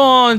Bom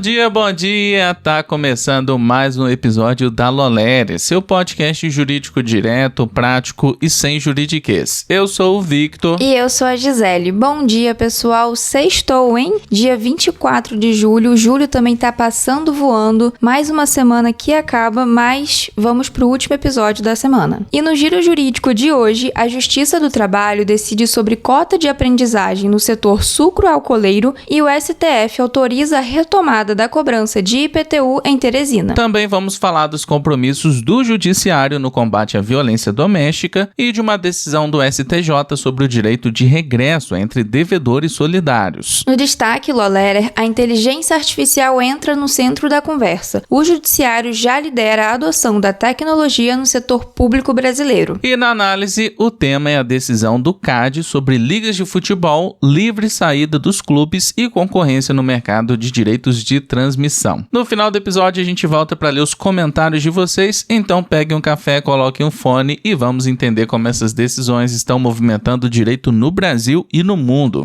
dia! Tá começando mais um episódio da Loléria, seu podcast jurídico direto, prático e sem juridiquês. Eu sou o Victor. E eu sou a Gisele. Bom dia, pessoal. Sextou, hein? Dia 24 de julho. Julho também tá passando voando. Mais uma semana que acaba, mas vamos pro último episódio da semana. E no giro jurídico de hoje, a Justiça do Trabalho decide sobre cota de aprendizagem no setor sucroalcooleiro e o STF autoriza a retomada da cobrança de IPTU em Teresina. Também vamos falar dos compromissos do Judiciário no combate à violência doméstica e de uma decisão do STJ sobre o direito de regresso entre devedores solidários. No destaque, Loléria, a inteligência artificial entra no centro da conversa. O Judiciário já lidera a adoção da tecnologia no setor público brasileiro. E na análise, o tema é a decisão do CAD sobre ligas de futebol, livre saída dos clubes e concorrência no mercado de direitos de transmissão. No final do episódio, a gente volta para ler os comentários de vocês, então pegue um café, coloque um fone e vamos entender como essas decisões estão movimentando o direito no Brasil e no mundo.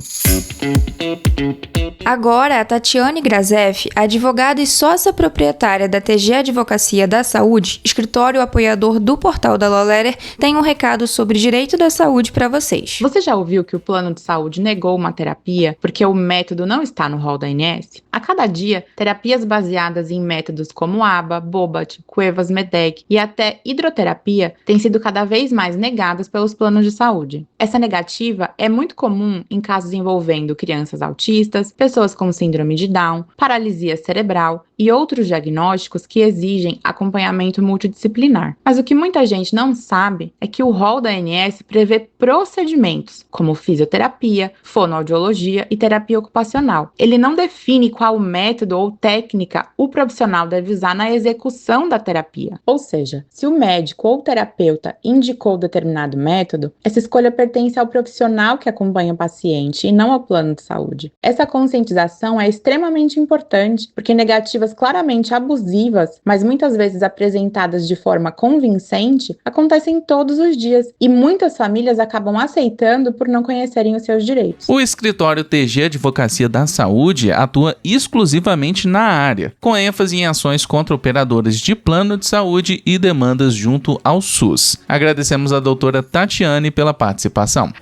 Agora, a Tatiane Grazef, advogada e sócia proprietária da TG Advocacia da Saúde, escritório apoiador do portal da Loléria, tem um recado sobre direito da saúde para vocês. Você já ouviu que o plano de saúde negou uma terapia porque o método não está no rol da ANS? A cada dia, terapias baseadas em métodos como ABA, Bobat, Cuevas, Medec e até hidroterapia têm sido cada vez mais negadas pelos planos de saúde. Essa negativa é muito comum em casos envolvendo crianças autistas, pessoas com síndrome de Down, paralisia cerebral e outros diagnósticos que exigem acompanhamento multidisciplinar. Mas o que muita gente não sabe é que o rol da ANS prevê procedimentos como fisioterapia, fonoaudiologia e terapia ocupacional. Ele não define qual método ou técnica o profissional deve usar na execução da terapia. Ou seja, se o médico ou terapeuta indicou determinado método, essa escolha pertence ao profissional que acompanha o paciente e não ao plano de saúde. Essa conscientização é extremamente importante porque negativas claramente abusivas, mas muitas vezes apresentadas de forma convincente, acontecem todos os dias e muitas famílias acabam aceitando por não conhecerem os seus direitos. O escritório TG Advocacia da Saúde atua exclusivamente na área, com ênfase em ações contra operadoras de plano de saúde e demandas junto ao SUS. Agradecemos a doutora Tatiane pela participação.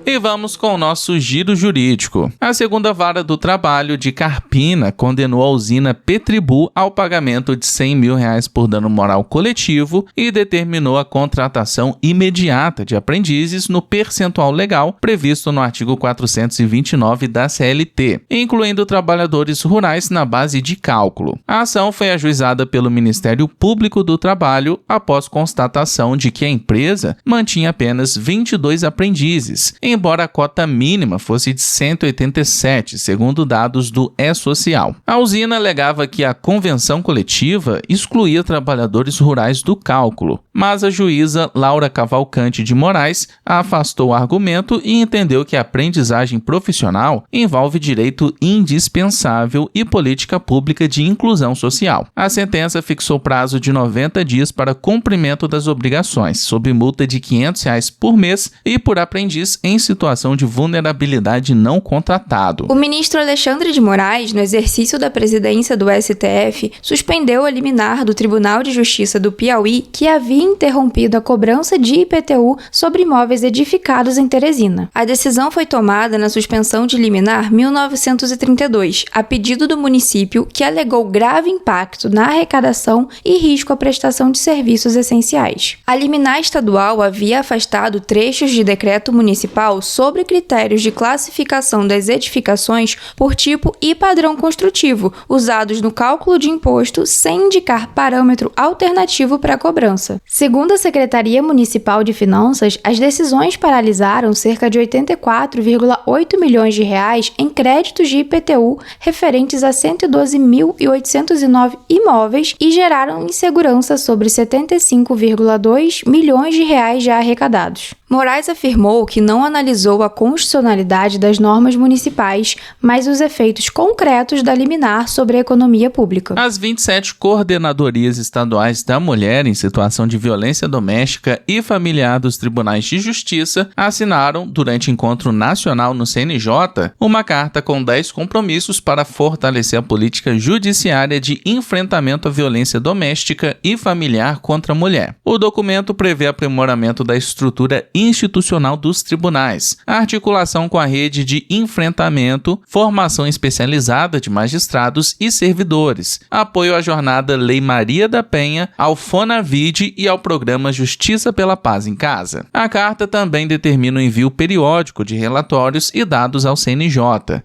E vamos com o nosso giro jurídico. A segunda vara do trabalho de Carpina condenou a usina Petribu ao pagamento de R$100 mil por dano moral coletivo e determinou a contratação imediata de aprendizes no percentual legal previsto no artigo 429 da CLT, incluindo trabalhadores rurais na base de cálculo. A ação foi ajuizada pelo Ministério Público do Trabalho após constatação de que a empresa mantinha apenas 22 aprendizes, embora a cota mínima fosse de 187, segundo dados do E-Social. A usina alegava que a convenção coletiva excluía trabalhadores rurais do cálculo, mas a juíza Laura Cavalcante de Moraes afastou o argumento e entendeu que a aprendizagem profissional envolve direito indispensável e política pública de inclusão social. A sentença fixou prazo de 90 dias para cumprimento das obrigações, sob multa de R$500 por mês e por aprendiz em situação de vulnerabilidade não contratado. O ministro Alexandre de Moraes, no exercício da presidência do STF, suspendeu a liminar do Tribunal de Justiça do Piauí que havia interrompido a cobrança de IPTU sobre imóveis edificados em Teresina. A decisão foi tomada na suspensão de liminar 1932, a pedido do município que alegou grave impacto na arrecadação e risco à prestação de serviços essenciais. A liminar estadual havia afastado trechos de decreto municipal sobre critérios de classificação das edificações por tipo e padrão construtivo, usados no cálculo de imposto sem indicar parâmetro alternativo para a cobrança. Segundo a Secretaria Municipal de Finanças, as decisões paralisaram cerca de 84,8 milhões de reais em créditos de IPTU referentes a 112.809 imóveis e geraram insegurança sobre 75,2 milhões de reais já arrecadados. Moraes afirmou que não analisou a constitucionalidade das normas municipais, mas os efeitos concretos da liminar sobre a economia pública. As 27 coordenadorias estaduais da mulher em situação de violência doméstica e familiar dos tribunais de justiça assinaram, durante encontro nacional no CNJ, uma carta com 10 compromissos para fortalecer a política judiciária de enfrentamento à violência doméstica e familiar contra a mulher. O documento prevê aprimoramento da estrutura institucional dos tribunais, a articulação com a rede de enfrentamento, formação especializada de magistrados e servidores, apoio à jornada Lei Maria da Penha, ao Fonavide e ao programa Justiça pela Paz em Casa. A carta também determina o envio periódico de relatórios e dados ao CNJ,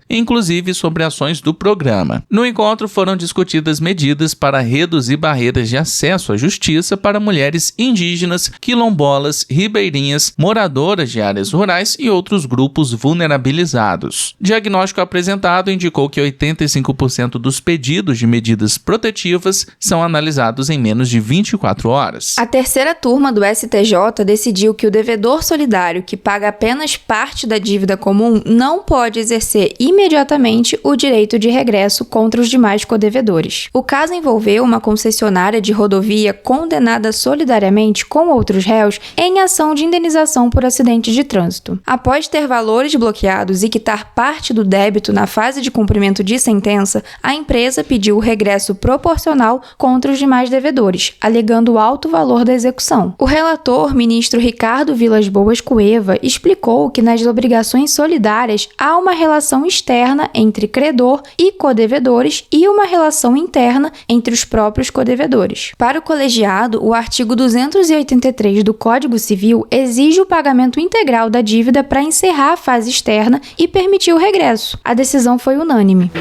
inclusive sobre ações do programa. No encontro foram discutidas medidas para reduzir barreiras de acesso à justiça para mulheres indígenas, quilombolas, ribeirinhas, moradoras de áreas rurais e outros grupos vulnerabilizados. Diagnóstico apresentado indicou que 85% dos pedidos de medidas protetivas são analisados em menos de 24 horas. A terceira turma do STJ decidiu que o devedor solidário que paga apenas parte da dívida comum não pode exercer imediatamente o direito de regresso contra os demais codevedores. O caso envolveu uma concessionária de rodovia condenada solidariamente com outros réus em ação de indenização por acidente de trânsito. Após ter valores bloqueados e quitar parte do débito na fase de cumprimento de sentença, a empresa pediu o regresso proporcional contra os demais devedores, alegando o alto valor da execução. O relator, ministro Ricardo Vilas Boas Cueva, explicou que nas obrigações solidárias há uma relação externa entre credor e codevedores e uma relação interna entre os próprios codevedores. Para o colegiado, o artigo 283 do Código Civil exige o pagamento integral da dívida para encerrar a fase externa e permitir o regresso. A decisão foi unânime.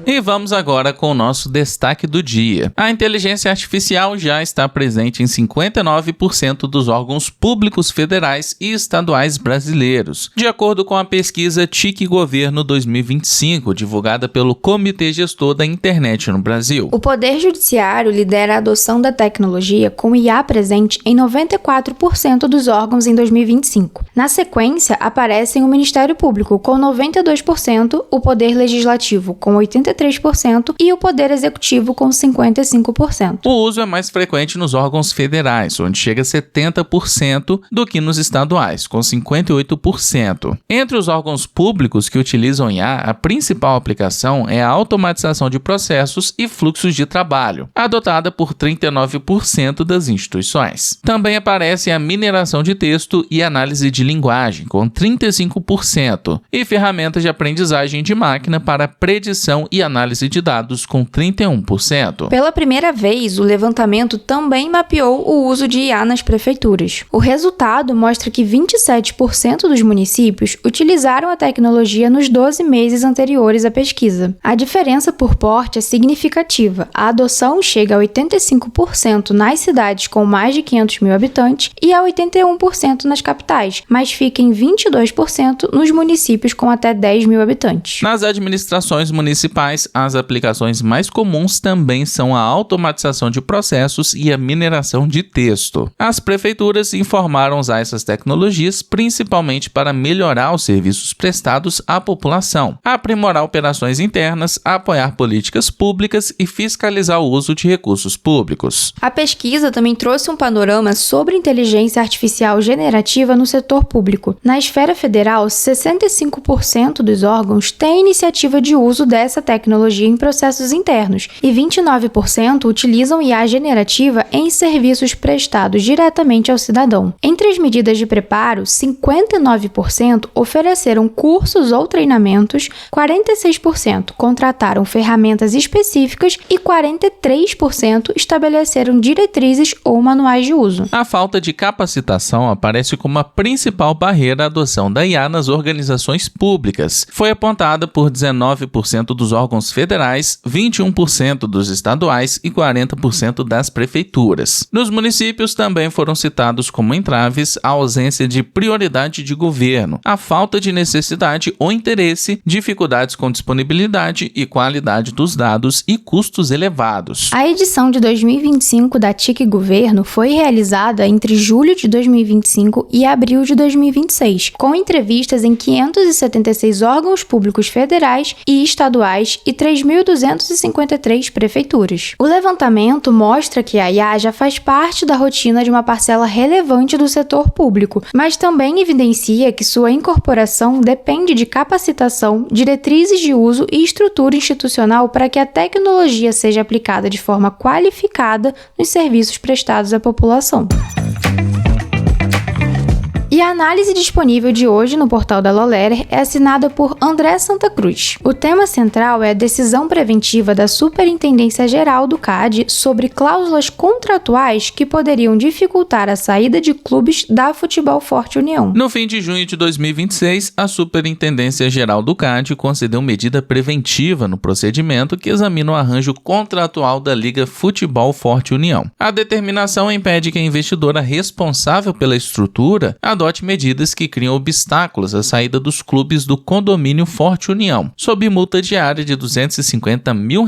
E vamos agora com o nosso destaque do dia. A inteligência artificial já está presente em 59% dos órgãos públicos federais e estaduais brasileiros, de acordo com a pesquisa TIC Governo 2025, divulgada pelo Comitê Gestor da Internet no Brasil. O Poder Judiciário lidera a adoção da tecnologia com IA presente em 94% dos órgãos em 2025. Na sequência, aparecem o Ministério Público com 92%, o Poder Legislativo com 83% e o Poder Executivo com 55%. O uso é mais frequente nos órgãos federais, onde chega a 70%, do que nos estaduais, com 58%. Entre os órgãos públicos que utilizam IA, a principal aplicação é a automatização de processos e fluxos de trabalho, adotada por 39% das instituições. Também aparece a mineração de texto e análise de linguagem, com 35%, e ferramentas de aprendizagem de máquina para predição e análise de dados, com 31%. Pela primeira vez, o levantamento também mapeou o uso de IA nas prefeituras. O resultado mostra que 27% dos municípios utilizaram a tecnologia nos 12 meses anteriores à pesquisa. A diferença por porte é significativa. A adoção chega a 85% nas cidades com mais de 500 mil habitantes e a 81% nas capitais, mas fica em 22% nos municípios com até 10 mil habitantes. Nas administrações municipais, as aplicações mais comuns também são a automatização de processos e a mineração de texto. As prefeituras informaram usar essas tecnologias principalmente para melhorar os serviços prestados à população, aprimorar operações internas, apoiar políticas públicas e fiscalizar o uso de recursos públicos. A pesquisa também trouxe um panorama sobre inteligência artificial generativa no setor público. Na esfera federal, 65% dos órgãos têm iniciativa de uso dessa tecnologia em processos internos e 29% utilizam IA generativa em serviços prestados diretamente ao cidadão. Entre as medidas de preparo, 59% ofereceram cursos ou treinamentos, 46% contrataram ferramentas específicas e 43% estabeleceram diretrizes ou manuais de uso. A falta de capacitação aparece como a principal barreira à adoção da IA nas organizações públicas. Foi apontada por 19% dos órgãos órgãos federais, 21% dos estaduais e 40% das prefeituras. Nos municípios também foram citados como entraves a ausência de prioridade de governo, a falta de necessidade ou interesse, dificuldades com disponibilidade e qualidade dos dados e custos elevados. A edição de 2025 da TIC Governo foi realizada entre julho de 2025 e abril de 2026, com entrevistas em 576 órgãos públicos federais e estaduais e 3.253 prefeituras. O levantamento mostra que a IA já faz parte da rotina de uma parcela relevante do setor público, mas também evidencia que sua incorporação depende de capacitação, diretrizes de uso e estrutura institucional para que a tecnologia seja aplicada de forma qualificada nos serviços prestados à população. E a análise disponível de hoje no portal da Lawletter é assinada por André Santa Cruz. O tema central é a decisão preventiva da Superintendência Geral do CAD sobre cláusulas contratuais que poderiam dificultar a saída de clubes da Futebol Forte União. No fim de junho de 2026, a Superintendência Geral do CAD concedeu medida preventiva no procedimento que examina o arranjo contratual da Liga Futebol Forte União. A determinação impede que a investidora responsável pela estrutura adote medidas que criam obstáculos à saída dos clubes do condomínio Forte União, sob multa diária de R$250 mil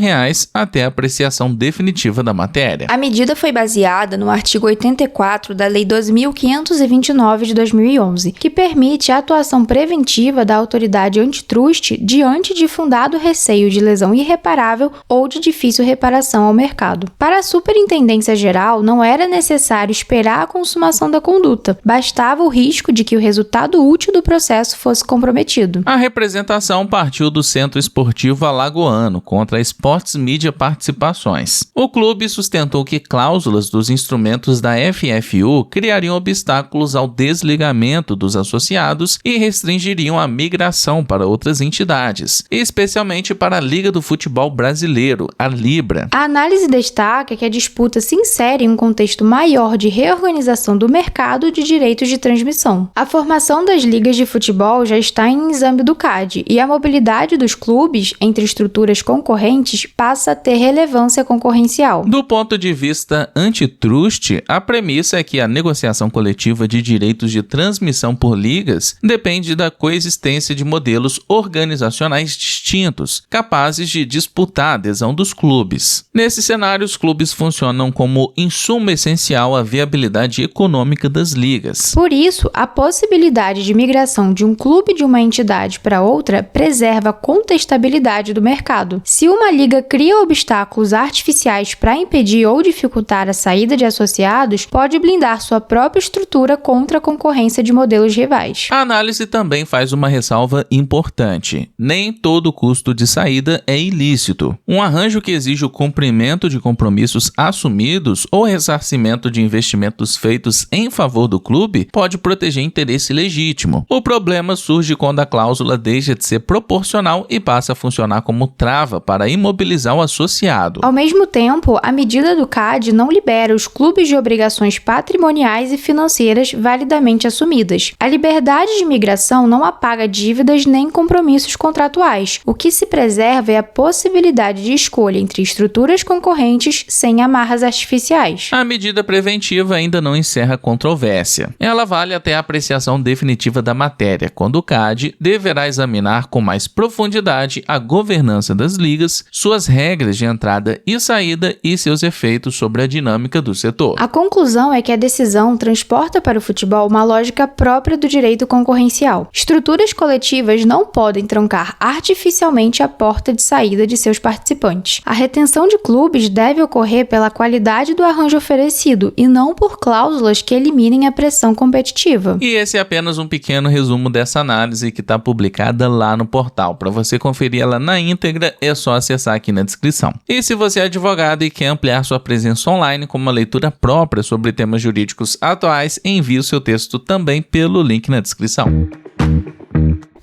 até a apreciação definitiva da matéria. A medida foi baseada no artigo 84 da Lei 2.529 de 2011, que permite a atuação preventiva da autoridade antitruste diante de fundado receio de lesão irreparável ou de difícil reparação ao mercado. Para a Superintendência Geral, não era necessário esperar a consumação da conduta, bastava o risco de que o resultado útil do processo fosse comprometido. A representação partiu do Centro Esportivo Alagoano contra a Sports Media Participações. O clube sustentou que cláusulas dos instrumentos da FFU criariam obstáculos ao desligamento dos associados e restringiriam a migração para outras entidades, especialmente para a Liga do Futebol Brasileiro, a Libra. A análise destaca que a disputa se insere em um contexto maior de reorganização do mercado de direitos de transmissão. A formação das ligas de futebol já está em exame do CAD e a mobilidade dos clubes entre estruturas concorrentes passa a ter relevância concorrencial. Do ponto de vista antitruste, a premissa é que a negociação coletiva de direitos de transmissão por ligas depende da coexistência de modelos organizacionais distintos, capazes de disputar a adesão dos clubes. Nesse cenário, os clubes funcionam como insumo essencial à viabilidade econômica das ligas. Por isso, a possibilidade de migração de um clube de uma entidade para outra preserva a contestabilidade do mercado. Se uma liga cria obstáculos artificiais para impedir ou dificultar a saída de associados, pode blindar sua própria estrutura contra a concorrência de modelos rivais. A análise também faz uma ressalva importante. Nem todo custo de saída é ilícito. Um arranjo que exige o cumprimento de compromissos assumidos ou ressarcimento de investimentos feitos em favor do clube pode proteger interesse legítimo. O problema surge quando a cláusula deixa de ser proporcional e passa a funcionar como trava para imobilizar o associado. Ao mesmo tempo, a medida do CAD não libera os clubes de obrigações patrimoniais e financeiras validamente assumidas. A liberdade de migração não apaga dívidas nem compromissos contratuais. O que se preserva é a possibilidade de escolha entre estruturas concorrentes sem amarras artificiais. A medida preventiva ainda não encerra a controvérsia. Ela vale até a apreciação definitiva da matéria, quando o CAD deverá examinar com mais profundidade a governança das ligas, suas regras de entrada e saída e seus efeitos sobre a dinâmica do setor. A conclusão é que a decisão transporta para o futebol uma lógica própria do direito concorrencial. Estruturas coletivas não podem trancar artificialmente a porta de saída de seus participantes. A retenção de clubes deve ocorrer pela qualidade do arranjo oferecido e não por cláusulas que eliminem a pressão competitiva. E esse é apenas um pequeno resumo dessa análise que está publicada lá no portal. Para você conferir ela na íntegra, é só acessar aqui na descrição. E se você é advogado e quer ampliar sua presença online com uma leitura própria sobre temas jurídicos atuais, envie o seu texto também pelo link na descrição.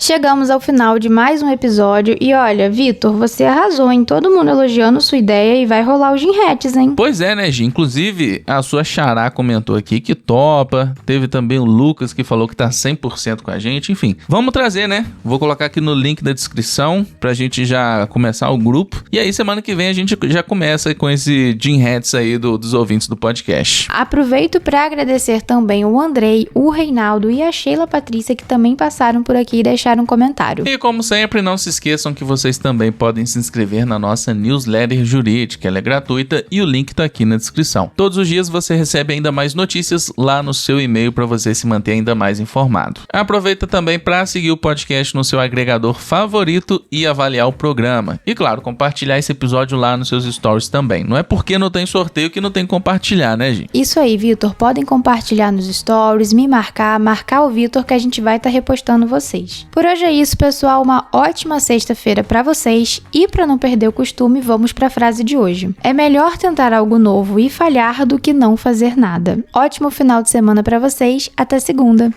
Chegamos ao final de mais um episódio e olha, Vitor, você arrasou, hein? Todo mundo elogiando sua ideia e vai rolar os ginretes, hein? Pois é, né, Gi? Inclusive, a sua xará comentou aqui que topa. Teve também o Lucas que falou que tá 100% com a gente. Enfim, vamos trazer, né? Vou colocar aqui no link da descrição pra gente já começar o grupo. E aí, semana que vem, a gente já começa com esse ginretes aí dos ouvintes do podcast. Aproveito para agradecer também o Andrei, o Reinaldo e a Sheila Patrícia que também passaram por aqui e deixaram um comentário. E como sempre, não se esqueçam que vocês também podem se inscrever na nossa newsletter jurídica. Ela é gratuita e o link tá aqui na descrição. Todos os dias você recebe ainda mais notícias lá no seu e-mail para você se manter ainda mais informado. Aproveita também para seguir o podcast no seu agregador favorito e avaliar o programa. E claro, compartilhar esse episódio lá nos seus stories também. Não é porque não tem sorteio que não tem que compartilhar, né, gente? Isso aí, Vitor. Podem compartilhar nos stories, me marcar o Vitor que a gente vai estar repostando vocês. Por hoje é isso, pessoal. Uma ótima sexta-feira para vocês. E para não perder o costume, vamos para a frase de hoje. É melhor tentar algo novo e falhar do que não fazer nada. Ótimo final de semana para vocês. Até segunda.